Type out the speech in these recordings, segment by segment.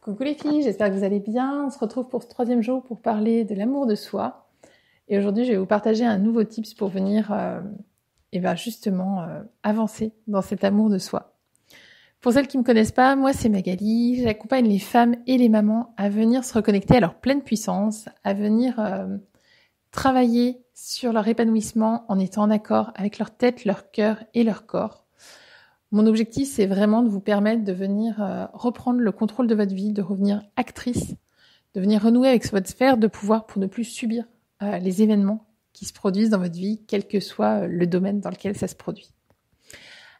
Coucou les filles, j'espère que vous allez bien. On se retrouve pour ce 3e jour pour parler de l'amour de soi. Et aujourd'hui, je vais vous partager un nouveau tips pour venir avancer dans cet amour de soi. Pour celles qui ne me connaissent pas, moi c'est Magali. J'accompagne les femmes et les mamans à venir se reconnecter à leur pleine puissance, à venir travailler sur leur épanouissement en étant en accord avec leur tête, leur cœur et leur corps. Mon objectif, c'est vraiment de vous permettre de venir reprendre le contrôle de votre vie, de revenir actrice, de venir renouer avec votre sphère de pouvoir pour ne plus subir les événements qui se produisent dans votre vie, quel que soit le domaine dans lequel ça se produit.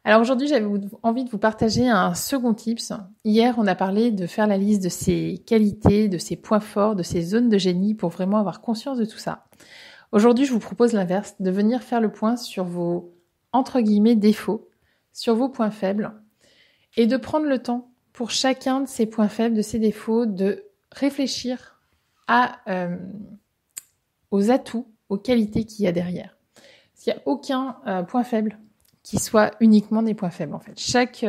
Alors aujourd'hui, j'avais envie de vous partager un second tips. Hier, on a parlé de faire la liste de ses qualités, de ses points forts, de ses zones de génie pour vraiment avoir conscience de tout ça. Aujourd'hui, je vous propose l'inverse, de venir faire le point sur vos, entre guillemets, défauts, sur vos points faibles et de prendre le temps pour chacun de ces points faibles, de ces défauts, de réfléchir aux atouts, aux qualités qu'il y a derrière. Parce qu'il n'y a aucun point faible qui soit uniquement des points faibles en fait. Chaque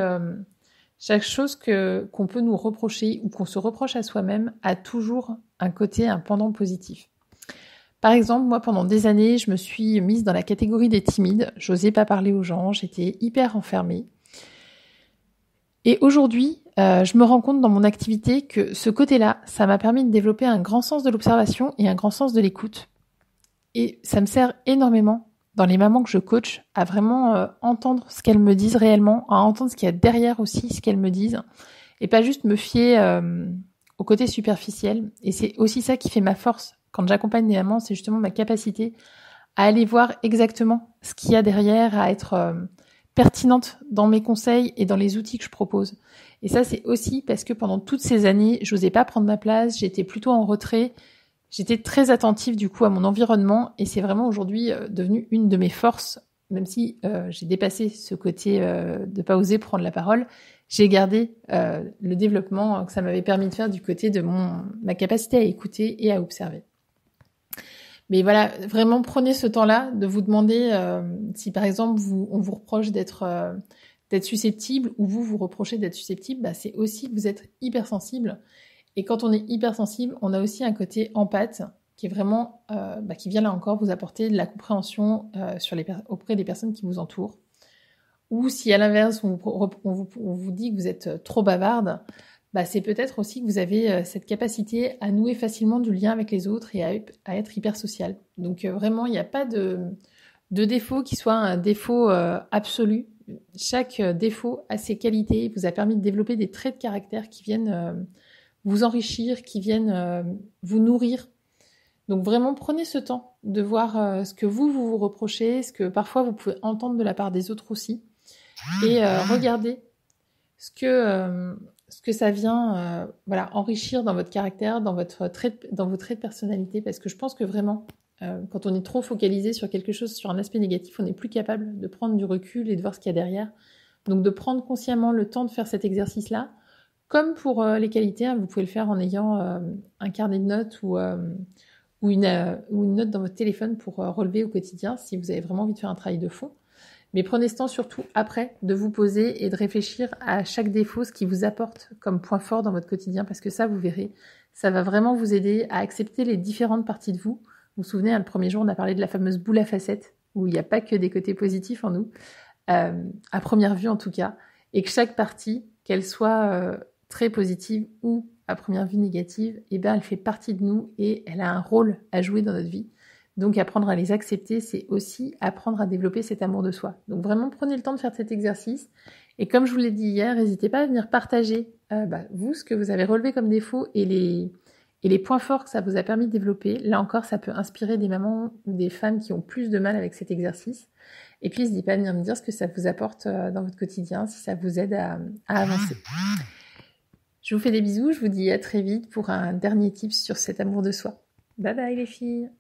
chose qu'on peut nous reprocher ou qu'on se reproche à soi-même a toujours un côté, un pendant positif. Par exemple, moi, pendant des années, je me suis mise dans la catégorie des timides. J'osais pas parler aux gens, j'étais hyper enfermée. Et aujourd'hui, je me rends compte dans mon activité que ce côté-là, ça m'a permis de développer un grand sens de l'observation et un grand sens de l'écoute. Et ça me sert énormément dans les mamans que je coach à vraiment entendre ce qu'elles me disent réellement, à entendre ce qu'il y a derrière aussi, ce qu'elles me disent, et pas juste me fier au côté superficiel. Et c'est aussi ça qui fait ma force. Quand j'accompagne des mamans, c'est justement ma capacité à aller voir exactement ce qu'il y a derrière, à être pertinente dans mes conseils et dans les outils que je propose. Et ça, c'est aussi parce que pendant toutes ces années, j'osais pas prendre ma place, j'étais plutôt en retrait, j'étais très attentive du coup à mon environnement et c'est vraiment aujourd'hui devenu une de mes forces, même si j'ai dépassé ce côté de pas oser prendre la parole. J'ai gardé le développement que ça m'avait permis de faire du côté de ma capacité à écouter et à observer. Mais voilà, vraiment prenez ce temps-là de vous demander si par exemple on vous reproche d'être susceptible ou vous reprochez d'être susceptible, bah, c'est aussi que vous êtes hypersensible. Et quand on est hypersensible, on a aussi un côté empathe qui est vraiment, qui vient là encore vous apporter de la compréhension auprès des personnes qui vous entourent. Ou si à l'inverse on vous dit que vous êtes trop bavarde, bah, c'est peut-être aussi que vous avez cette capacité à nouer facilement du lien avec les autres et à être hyper social. Donc vraiment, il n'y a pas de défaut qui soit un défaut absolu. Chaque défaut a ses qualités, vous a permis de développer des traits de caractère qui viennent vous enrichir, qui viennent vous nourrir. Donc vraiment, prenez ce temps de voir ce que vous reprochez, ce que parfois vous pouvez entendre de la part des autres aussi, et regardez ce que ça vient enrichir dans votre caractère, dans vos traits de personnalité, parce que je pense que vraiment, quand on est trop focalisé sur quelque chose, sur un aspect négatif, on n'est plus capable de prendre du recul et de voir ce qu'il y a derrière. Donc de prendre consciemment le temps de faire cet exercice-là, comme pour les qualités, vous pouvez le faire en ayant un carnet de notes ou une note dans votre téléphone pour relever au quotidien si vous avez vraiment envie de faire un travail de fond. Mais prenez ce temps surtout après de vous poser et de réfléchir à chaque défaut, ce qui vous apporte comme point fort dans votre quotidien, parce que ça, vous verrez, ça va vraiment vous aider à accepter les différentes parties de vous. Vous vous souvenez, le premier jour, on a parlé de la fameuse boule à facettes, où il n'y a pas que des côtés positifs en nous, à première vue en tout cas, et que chaque partie, qu'elle soit très positive ou à première vue négative, elle fait partie de nous et elle a un rôle à jouer dans notre vie. Donc apprendre à les accepter, c'est aussi apprendre à développer cet amour de soi. Donc vraiment prenez le temps de faire cet exercice. Et comme je vous l'ai dit hier, n'hésitez pas à venir partager vous ce que vous avez relevé comme défaut et les points forts que ça vous a permis de développer. Là encore, ça peut inspirer des mamans ou des femmes qui ont plus de mal avec cet exercice. Et puis n'hésitez pas à venir me dire ce que ça vous apporte dans votre quotidien, si ça vous aide à avancer. Je vous fais des bisous, je vous dis à très vite pour un dernier tip sur cet amour de soi. Bye bye les filles!